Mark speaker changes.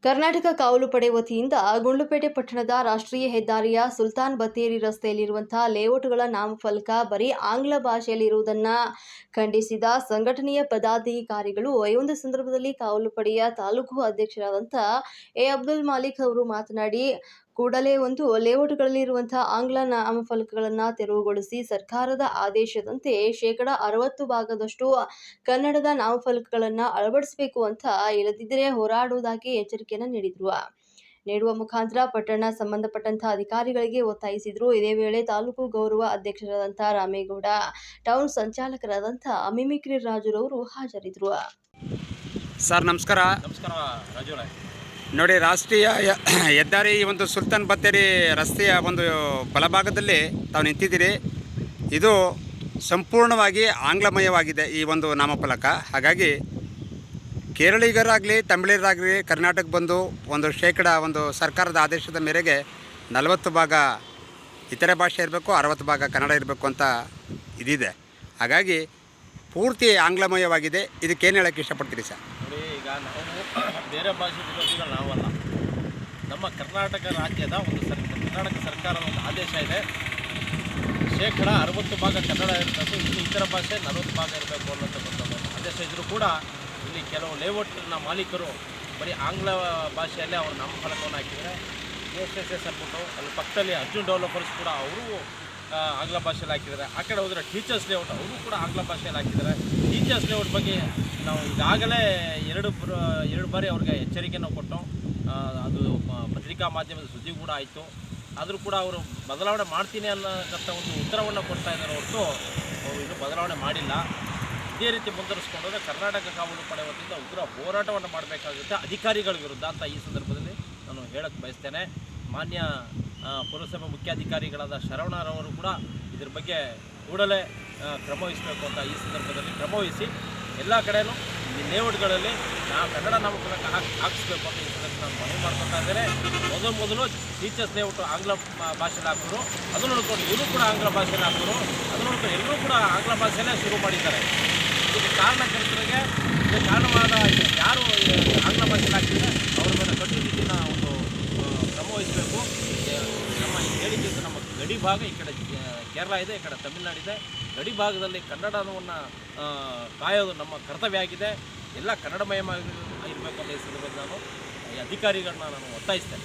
Speaker 1: ಕರ್ನಾಟಕ ಕಾವಲು ಪಡೆ ವತಿಯಿಂದ ಗುಂಡ್ಲುಪೇಟೆ ಪಟ್ಟಣದ ರಾಷ್ಟ್ರೀಯ ಹೆದ್ದಾರಿಯ ಸುಲ್ತಾನ್ ಬತ್ತೇರಿ ರಸ್ತೆಯಲ್ಲಿರುವಂತಹ ಲೇಔಟ್ಗಳ ನಾಮಫಲಕ ಬರೀ ಆಂಗ್ಲ ಭಾಷೆಯಲ್ಲಿ ಇರುವುದನ್ನು ಖಂಡಿಸಿದ ಸಂಘಟನೆಯ ಪದಾಧಿಕಾರಿಗಳು ಈ ಒಂದು ಸಂದರ್ಭದಲ್ಲಿ ಕಾವಲು ಪಡೆಯ ತಾಲೂಕು ಅಧ್ಯಕ್ಷರಾದಂಥ ಅಬ್ದುಲ್ ಮಾಲಿಕ್ ಅವರು ಮಾತನಾಡಿ, ಕೂಡಲೇ ಒಂದು ಲೇಔಟ್ಗಳಲ್ಲಿ ಇರುವಂತಹ ಆಂಗ್ಲ ನಾಮಫಲಕಗಳನ್ನು ತೆರವುಗೊಳಿಸಿ ಸರ್ಕಾರದ ಆದೇಶದಂತೆ 60% ಕನ್ನಡದ ನಾಮಫಲಕಗಳನ್ನು ಅಳವಡಿಸಬೇಕು ಅಂತ, ಇಲ್ಲದಿದ್ದರೆ ಹೋರಾಡುವುದಾಗಿ ಎಚ್ಚರಿಕೆಯನ್ನು ನೀಡುವ ಮುಖಾಂತರ ಪಟ್ಟಣ ಸಂಬಂಧಪಟ್ಟಂತಹ ಅಧಿಕಾರಿಗಳಿಗೆ ಒತ್ತಾಯಿಸಿದರು. ಇದೇ ವೇಳೆ ತಾಲೂಕು ಗೌರವ ಅಧ್ಯಕ್ಷರಾದಂತಹ ರಾಮೇಗೌಡ, ಟೌನ್ ಸಂಚಾಲಕರಾದಂತಹ ಮಿಮಿಕ್ರಿ ರಾಜುರವರು ಹಾಜರಿದ್ದರು.
Speaker 2: ಸರ್ ನಮಸ್ಕಾರ.
Speaker 3: ರಾಜುರೇ,
Speaker 2: ನೋಡಿ, ರಾಷ್ಟ್ರೀಯ ಹೆದ್ದಾರಿ ಒಂದು ಸುಲ್ತಾನ್ ಬತ್ತೇರಿ ರಸ್ತೆಯ ಒಂದು ಬಲಭಾಗದಲ್ಲಿ ತಾವು ನಿಂತಿದ್ದೀರಿ. ಇದು ಸಂಪೂರ್ಣವಾಗಿ ಆಂಗ್ಲಮಯವಾಗಿದೆ ಈ ಒಂದು ನಾಮಫಲಕ. ಹಾಗಾಗಿ ಕೇರಳಿಗರಾಗಲಿ ತಮಿಳರಾಗಲಿ ಕರ್ನಾಟಕ ಬಂದು ಒಂದು ಸರ್ಕಾರದ ಆದೇಶದ ಮೇರೆಗೆ 40% ಇತರೆ ಭಾಷೆ ಇರಬೇಕು, 60% ಕನ್ನಡ ಇರಬೇಕು ಅಂತ ಇದಿದೆ. ಹಾಗಾಗಿ ಪೂರ್ತಿ ಆಂಗ್ಲಮಯವಾಗಿದೆ. ಇದಕ್ಕೇನು ಹೇಳೋಕ್ಕೆ ಇಷ್ಟಪಡ್ತೀರಿ ಸರ್?
Speaker 3: ನೋಡಿ, ಈಗ ನಾವು ಬೇರೆ ಭಾಷೆ ವಿರೋಧಿಗಳು ನಾವಲ್ಲ. ನಮ್ಮ ಕರ್ನಾಟಕ ರಾಜ್ಯದ ಕರ್ನಾಟಕ ಸರ್ಕಾರದ ಒಂದು ಆದೇಶ ಇದೆ. 60% ಕನ್ನಡ ಇರಬೇಕು, ಇನ್ನು ಇತರ ಭಾಷೆ 40% ಇರಬೇಕು ಅನ್ನೋಂಥ ಆದೇಶ ಇದ್ದರೂ ಕೂಡ ಇಲ್ಲಿ ಕೆಲವು ಲೇಔಟ್ನ ಮಾಲೀಕರು ಬರೀ ಆಂಗ್ಲ ಭಾಷೆಯಲ್ಲೇ ಅವ್ರ ನಾಮಫಲಕವನ್ನು ಹಾಕಿದರೆ. SSS ಅಂದ್ಬಿಟ್ಟು ಅಲ್ಲಿ ಪಕ್ಕದಲ್ಲಿ ಅರ್ಜುನ್ ಡೆವಲಪರ್ಸ್ ಕೂಡ ಅವರು ಆಂಗ್ಲ ಭಾಷೆಯಲ್ಲಿ ಹಾಕಿದ್ದಾರೆ. ಆ ಕಡೆ ಹೋದರೆ ಟೀಚರ್ಸ್ ಲೇಔಟ್ ಅವರು ಕೂಡ ಆಂಗ್ಲ ಭಾಷೆಯಲ್ಲಿ ಹಾಕಿದ್ದಾರೆ. ಟೀಚರ್ಸ್ ಲೇಔಟ್ ಬಗ್ಗೆ ನಾವು ಈಗಾಗಲೇ ಎರಡು ಬಾರಿ ಅವ್ರಿಗೆ ಎಚ್ಚರಿಕೆಯನ್ನು ಕೊಟ್ಟು ಅದು ಪತ್ರಿಕಾ ಮಾಧ್ಯಮದ ಸುದ್ದಿ ಕೂಡ ಆಯಿತು. ಆದರೂ ಕೂಡ ಅವರು ಬದಲಾವಣೆ ಮಾಡ್ತೀನಿ ಅನ್ನೋಂಥ ಒಂದು ಉತ್ತರವನ್ನು ಕೊಡ್ತಾ ಇದ್ದಾರೆ ಹೊರತು ಅವರು ಇನ್ನೂ ಬದಲಾವಣೆ ಮಾಡಿಲ್ಲ. ಇದೇ ರೀತಿ ಮುಂದುವರಿಸ್ಕೊಂಡ್ರೆ ಕರ್ನಾಟಕ ಕಾವಲು ಪಡೆ ವತಿಯಿಂದ ಉಗ್ರ ಹೋರಾಟವನ್ನು ಮಾಡಬೇಕಾಗುತ್ತೆ ಅಧಿಕಾರಿಗಳ ವಿರುದ್ಧ ಅಂತ ಈ ಸಂದರ್ಭದಲ್ಲಿ ನಾನು ಹೇಳಕ್ಕೆ ಬಯಸ್ತೇನೆ. ಮಾನ್ಯ ಪುರಸಭೆ ಮುಖ್ಯಾಧಿಕಾರಿಗಳಾದ ಶರವಣರವರು ಕೂಡ ಇದ್ರ ಬಗ್ಗೆ ಕೂಡಲೇ ಕ್ರಮ ವಹಿಸಬೇಕು ಅಂತ ಈ ಸಂದರ್ಭದಲ್ಲಿ ಕ್ರಮವಹಿಸಿ ಎಲ್ಲ ಕಡೆಯೂ ಲೇಔಟ್ಗಳಲ್ಲಿ ಕನ್ನಡ ನಾಮಫಲಕ ಹಾಕಿಸ್ಬೇಕು ಅಂತ ಈ ಸಂದರ್ಭದಲ್ಲಿ ನಾನು ಮನವಿ ಮಾಡ್ಕೊತಾ ಇದ್ದೇನೆ. ಮೊದಲು ಟೀಚರ್ಸ್ ಲೇಔಟ್ ಆಂಗ್ಲ ಭಾಷೆಯಲ್ಲಿ ಹಾಕೋರು, ಅದು ನೋಡ್ಕೊಂಡು ಇವರು ಕೂಡ ಆಂಗ್ಲ ಭಾಷೆಯಲ್ಲಿ ಹಾಕೋರು, ಅದು ನೋಡ್ಕೊಂಡು ಎಲ್ಲರೂ ಕೂಡ ಆಂಗ್ಲ ಭಾಷೆಯಲ್ಲೇ ಶುರು ಮಾಡಿದ್ದಾರೆ. ಇದಕ್ಕೆ ಕಾರಣಕರ್ತರಿಗೆ ಕಾರಣವಾದ ಯಾರು ಆಂಗ್ಲ ಭಾಷೆಯಲ್ಲಿ ಹಾಕಿದರೆ ಅವರ ಮೇಲೆ ಕಟ್ಟುನಿಟ್ಟಿನ ಒಂದು ಕ್ರಮ ವಹಿಸಬೇಕು. ನಮ್ಮ ಹೇಳಿಕೆಯಿಂದ ನಮ್ಮ ಗಡಿ ಭಾಗ ಈ ಕಡೆ ಕೇರಳ ಇದೆ, ಈ ಕಡೆ ತಮಿಳುನಾಡಿದೆ. ಗಡಿ ಭಾಗದಲ್ಲಿ ಕನ್ನಡವನ್ನು ಕಾಯೋದು ನಮ್ಮ ಕರ್ತವ್ಯ ಆಗಿದೆ. ಎಲ್ಲ ಕನ್ನಡಮಯವಾಗಿ ಇರಬೇಕು ಅಂತ ಈ ಸಂದರ್ಭದಲ್ಲಿ ನಾನು ಈ ಅಧಿಕಾರಿಗಳನ್ನ ಒತ್ತಾಯಿಸ್ತೇನೆ.